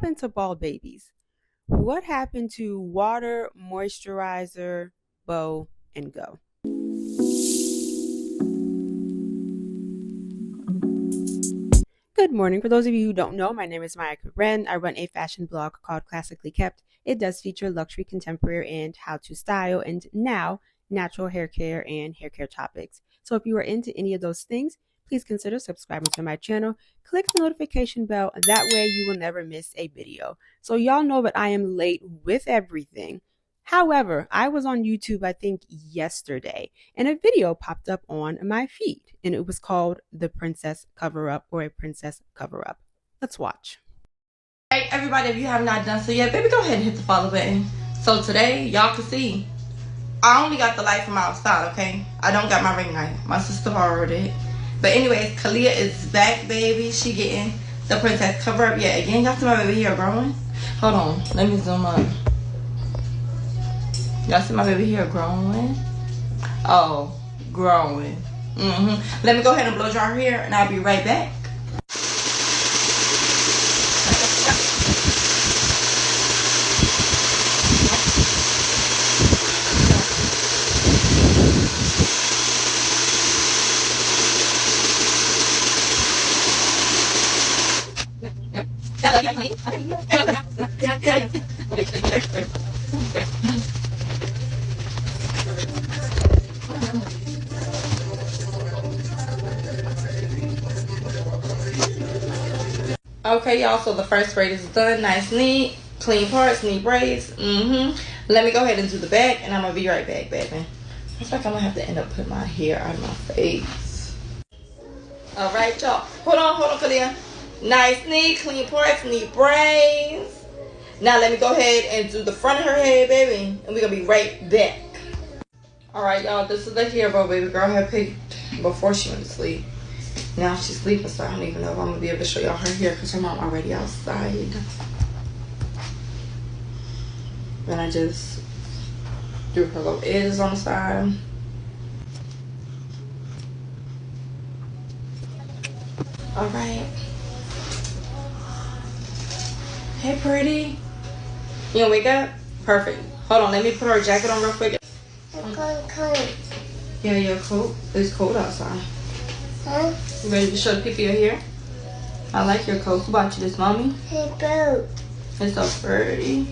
happened to bald babies? What happened to water, moisturizer, bow, and go? Good morning. For those of you who don't know, my name is Maya Karen. I run a fashion blog called Classically Kept. It does feature luxury, contemporary, and how to style, and now natural hair care and hair care topics. So if you are into any of those things, please consider subscribing to my channel. Click the notification bell. That way you will never miss a video. So y'all know that I am late with everything. However, I was on YouTube, I think yesterday, and a video popped up on my feed, and it was called The Princess Cover Up or a Princess Cover Up. Let's watch. Hey everybody, if you have not done so yet, baby, go ahead and hit the follow button. So today, y'all can see, I only got the light from outside, okay? I don't got my ring light. My sister borrowed it. But anyways, Kalia is back, baby. She getting the Princess Cover Up. Yeah, again, y'all see my baby hair growing? Hold on, let me zoom up. Y'all see my baby hair growing? Oh, growing. Let me go ahead and blow dry her hair, and I'll be right back. Okay, y'all, so the first braid is done. Nice, neat, clean parts, neat braids. Let me go ahead and do the back, and I'm gonna be right back, baby. Looks like I'm gonna have to end up putting my hair on my face. All right, y'all. Hold on, Kalia. Nice, neat, clean parts, neat braids. Now let me go ahead and do the front of her head, baby, and we're gonna be right back. All right, y'all, this is the hair bow baby girl had picked before she went to sleep. Now she's sleeping, so I don't even know if I'm gonna be able to show y'all her hair because her mom already outside. Then I just do her little edges on the side. All right. Hey, pretty. You wanna wake up? Perfect. Hold on, let me put her jacket on real quick. I'm going cold. Yeah, your coat. It's cold outside. Huh? You ready to show the people your hair? I like your coat. Who bought you this, mommy? Hey, boo. It's so pretty.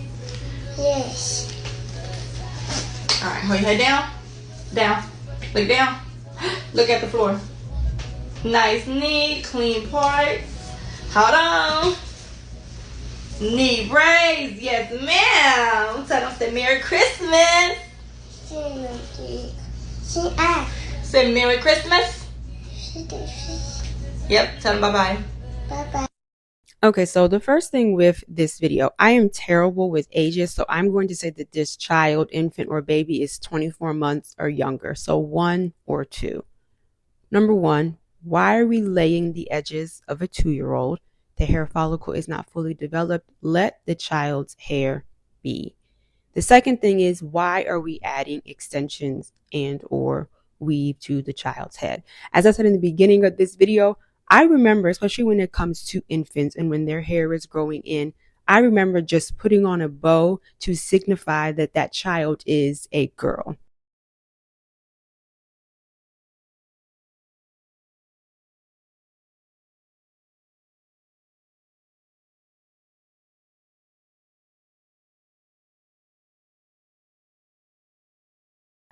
Yes. All right, hold your head down. Down. Look down. Look at the floor. Nice, neat, clean parts. Hold on. Neat braids. Yes, ma'am. Tell them say Merry Christmas. Say Merry Christmas. Yep, tell them bye-bye. Bye-bye. Okay, so the first thing with this video, I am terrible with ages, so I'm going to say that this child, infant, or baby is 24 months or younger, so 1 or 2. Number 1, why are we laying the edges of a 2-year-old? The hair follicle is not fully developed. Let the child's hair be. The second thing is, why are we adding extensions and or weave to the child's head? As I said in the beginning of this video, I remember, especially when it comes to infants and when their hair is growing in, I remember just putting on a bow to signify that that child is a girl.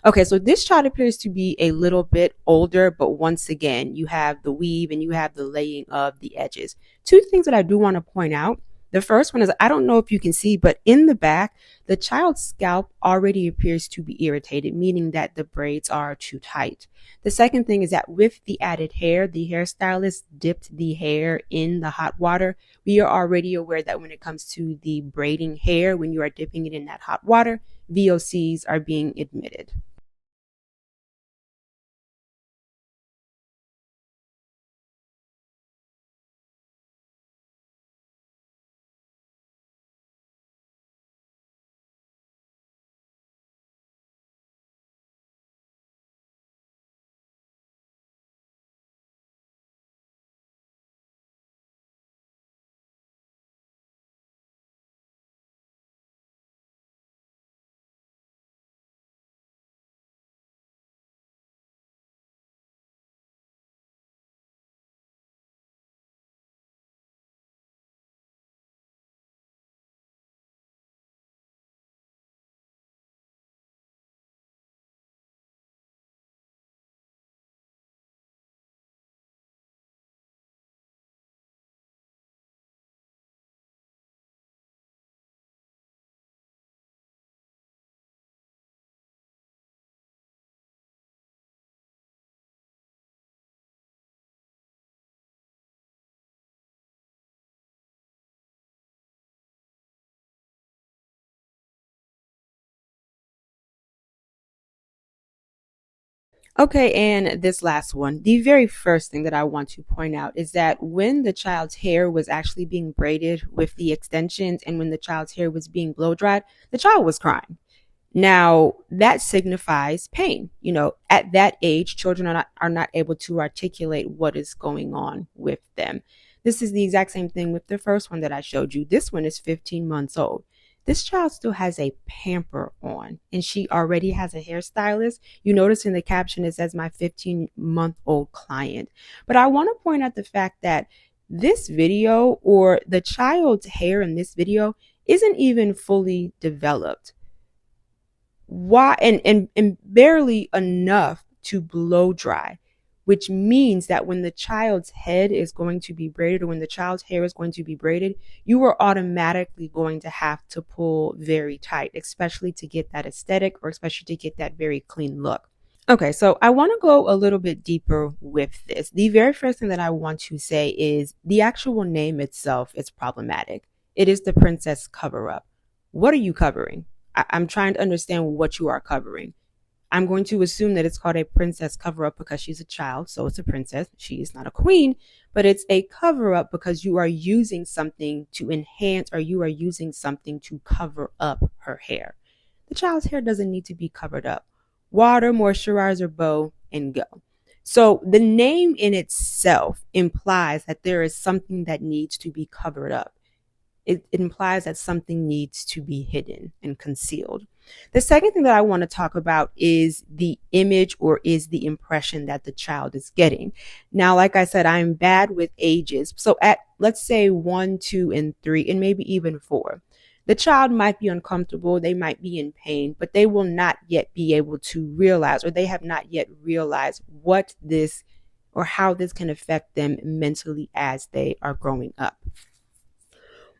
Okay, so this child appears to be a little bit older, but once again, you have the weave and you have the laying of the edges. Two things that I do want to point out. The first one is, I don't know if you can see, but in the back, the child's scalp already appears to be irritated, meaning that the braids are too tight. The second thing is that with the added hair, the hairstylist dipped the hair in the hot water. We are already aware that when it comes to the braiding hair, when you are dipping it in that hot water, VOCs are being admitted. Okay, and this last one, the very first thing that I want to point out is that when the child's hair was actually being braided with the extensions and when the child's hair was being blow dried, the child was crying. Now, that signifies pain. You know, at that age, children are not able to articulate what is going on with them. This is the exact same thing with the first one that I showed you. This one is 15 months old. This child still has a pamper on, and she already has a hairstylist. You notice in the caption it says my 15-month-old client. But I want to point out the fact that this video, or the child's hair in this video, isn't even fully developed. Why? And barely enough to blow dry, which means that when the child's head is going to be braided, or when the child's hair is going to be braided, you are automatically going to have to pull very tight, especially to get that aesthetic, or especially to get that very clean look. Okay, so I want to go a little bit deeper with this. The very first thing that I want to say is the actual name itself is problematic. It is the princess cover-up. What are you covering? I'm trying to understand what you are covering. I'm going to assume that it's called a princess cover-up because she's a child, so it's a princess. She is not a queen, but it's a cover-up because you are using something to enhance, or you are using something to cover up her hair. The child's hair doesn't need to be covered up. Water, moisturizer, bow, and go. So the name in itself implies that there is something that needs to be covered up. It implies that something needs to be hidden and concealed. The second thing that I want to talk about is the image, or is the impression that the child is getting. Now, like I said, I'm bad with ages. So at, let's say 1, 2, and 3, and maybe even 4, the child might be uncomfortable. They might be in pain, but they will not yet be able to realize, or they have not yet realized what this, or how this can affect them mentally as they are growing up.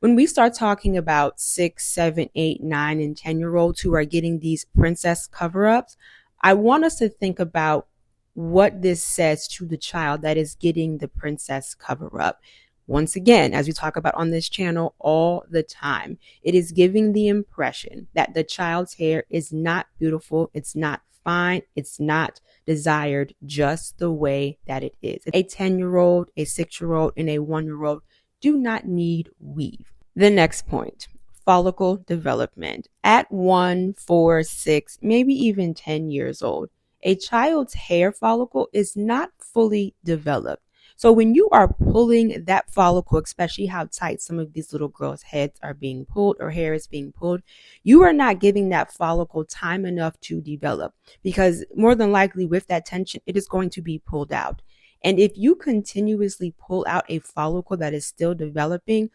When we start talking about 6, 7, 8, 9, and 10-year-olds who are getting these princess cover-ups, I want us to think about what this says to the child that is getting the princess cover-up. Once again, as we talk about on this channel all the time, it is giving the impression that the child's hair is not beautiful, it's not fine, it's not desired just the way that it is. A 10-year-old, a 6-year-old, and a 1-year-old do not need weave. The next point, follicle development. At 1, 4, 6, maybe even 10 years old, a child's hair follicle is not fully developed. So when you are pulling that follicle, especially how tight some of these little girls' heads are being pulled, or hair is being pulled, you are not giving that follicle time enough to develop, because more than likely with that tension, it is going to be pulled out. And if you continuously pull out a follicle that is still developing,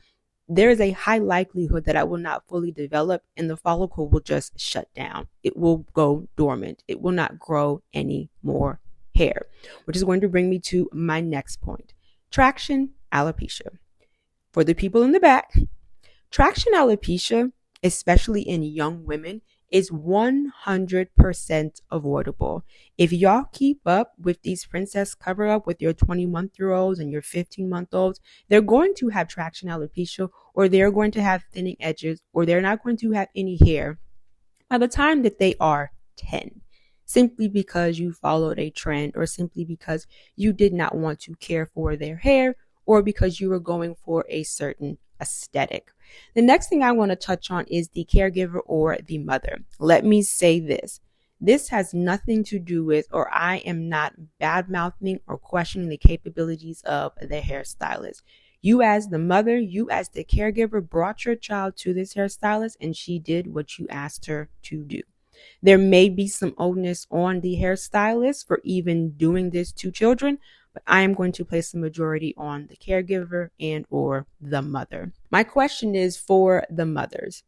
there is a high likelihood that it will not fully develop, and the follicle will just shut down. It will go dormant. It will not grow any more hair, which is going to bring me to my next point. Traction alopecia. For the people in the back, traction alopecia, especially in young women, is 100% avoidable. If y'all keep up with these princess cover up with your 20-month-olds and your 15-month-olds, they're going to have traction alopecia, or they're going to have thinning edges, or they're not going to have any hair by the time that they are 10. Simply because you followed a trend, or simply because you did not want to care for their hair, or because you were going for a certain aesthetic. The next thing I want to touch on is the caregiver or the mother. Let me say this. This has nothing to do with, or I am not bad-mouthing or questioning the capabilities of the hairstylist. You as the mother, you as the caregiver brought your child to this hairstylist, and she did what you asked her to do. There may be some onus on the hairstylist for even doing this to children, but I am going to place the majority on the caregiver and or the mother. My question is for the mothers.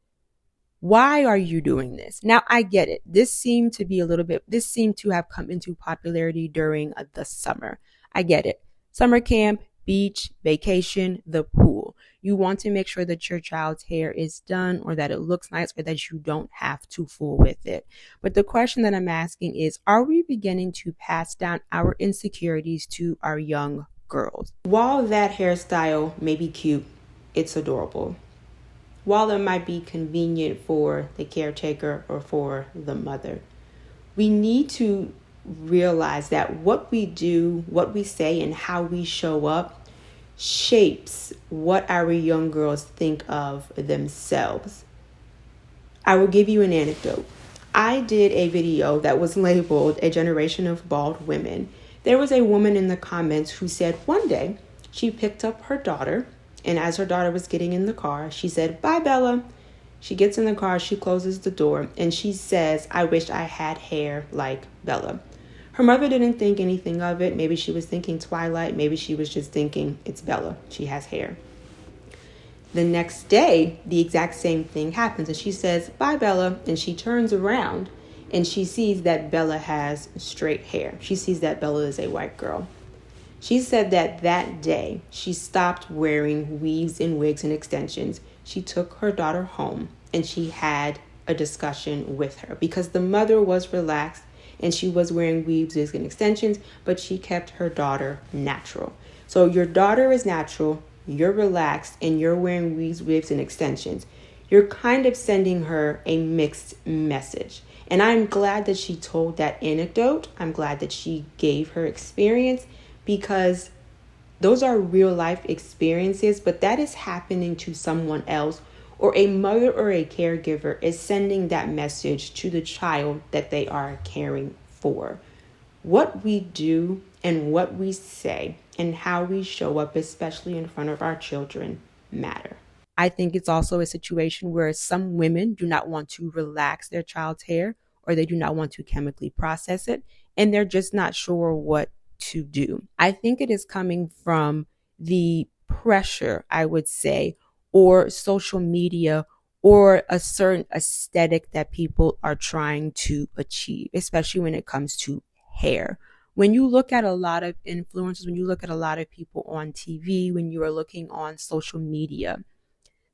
Why are you doing this? Now, I get it. This seemed to have come into popularity during the summer. I get it. Summer camp, beach, vacation, the pool. You want to make sure that your child's hair is done, or that it looks nice, or that you don't have to fool with it. But the question that I'm asking is, are we beginning to pass down our insecurities to our young girls? While that hairstyle may be cute, it's adorable. While it might be convenient for the caretaker or for the mother, we need to realize that what we do, what we say, and how we show up shapes what our young girls think of themselves. I will give you an anecdote. I did a video that was labeled A Generation of Bald Women. There was a woman in the comments who said one day she picked up her daughter, and as her daughter was getting in the car, she said, "Bye, Bella." She gets in the car, she closes the door, and she says, "I wish I had hair like Bella." Her mother didn't think anything of it. Maybe she was thinking Twilight. Maybe she was just thinking, it's Bella. She has hair. The next day, the exact same thing happens. And she says, "Bye, Bella." And she turns around and she sees that Bella has straight hair. She sees that Bella is a white girl. She said that that day, she stopped wearing weaves and wigs and extensions. She took her daughter home and she had a discussion with her because the mother was relaxed and she was wearing weaves, wigs, and extensions, but she kept her daughter natural. So your daughter is natural, you're relaxed, and you're wearing weaves, wigs, and extensions. You're kind of sending her a mixed message. And I'm glad that she told that anecdote. I'm glad that she gave her experience because those are real life experiences, but that is happening to someone else, or a mother or a caregiver is sending that message to the child that they are caring for. What we do and what we say and how we show up, especially in front of our children, matter. I think it's also a situation where some women do not want to relax their child's hair, or they do not want to chemically process it, and they're just not sure what to do. I think it is coming from the pressure, I would say, or social media, or a certain aesthetic that people are trying to achieve, especially when it comes to hair. When you look at a lot of influencers, when you look at a lot of people on TV, when you are looking on social media,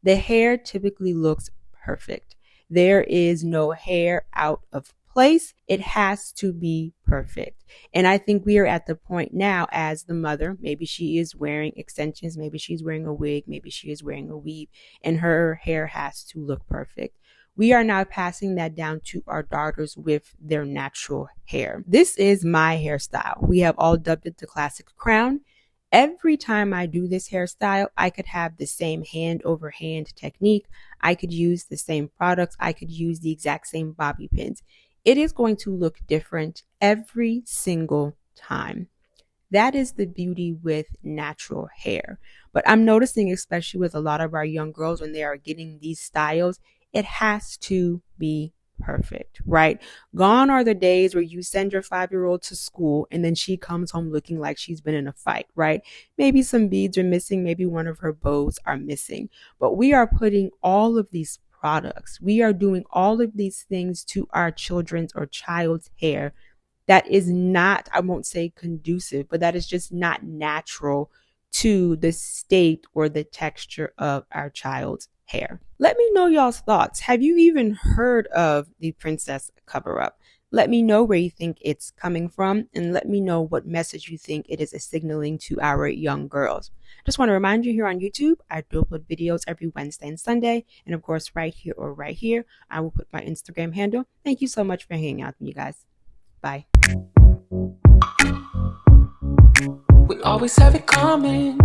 the hair typically looks perfect. There is no hair out of place. It has to be perfect. And I think we are at the point now as the mother, maybe she is wearing extensions, maybe she's wearing a wig, maybe she is wearing a weave, and her hair has to look perfect. We are now passing that down to our daughters with their natural hair. This is my hairstyle. We have all dubbed it the classic crown. Every time I do this hairstyle, I could have the same hand over hand technique. I could use the same products. I could use the exact same bobby pins. It is going to look different every single time. That is the beauty with natural hair. But I'm noticing, especially with a lot of our young girls, when they are getting these styles, it has to be perfect, right? Gone are the days where you send your 5-year-old to school and then she comes home looking like she's been in a fight, right? Maybe some beads are missing, maybe one of her bows are missing, but we are putting all of these products, we are doing all of these things to our children's or child's hair that is not, I won't say conducive, but that is just not natural to the state or the texture of our child's hair. Let me know y'all's thoughts. Have you even heard of the princess cover-up? Let me know where you think it's coming from, and let me know what message you think it is signaling to our young girls. Just want to remind you, here on YouTube, I do upload videos every Wednesday and Sunday, and of course right here or right here, I will put my Instagram handle. Thank you so much for hanging out with me, guys. Bye. We always have it coming.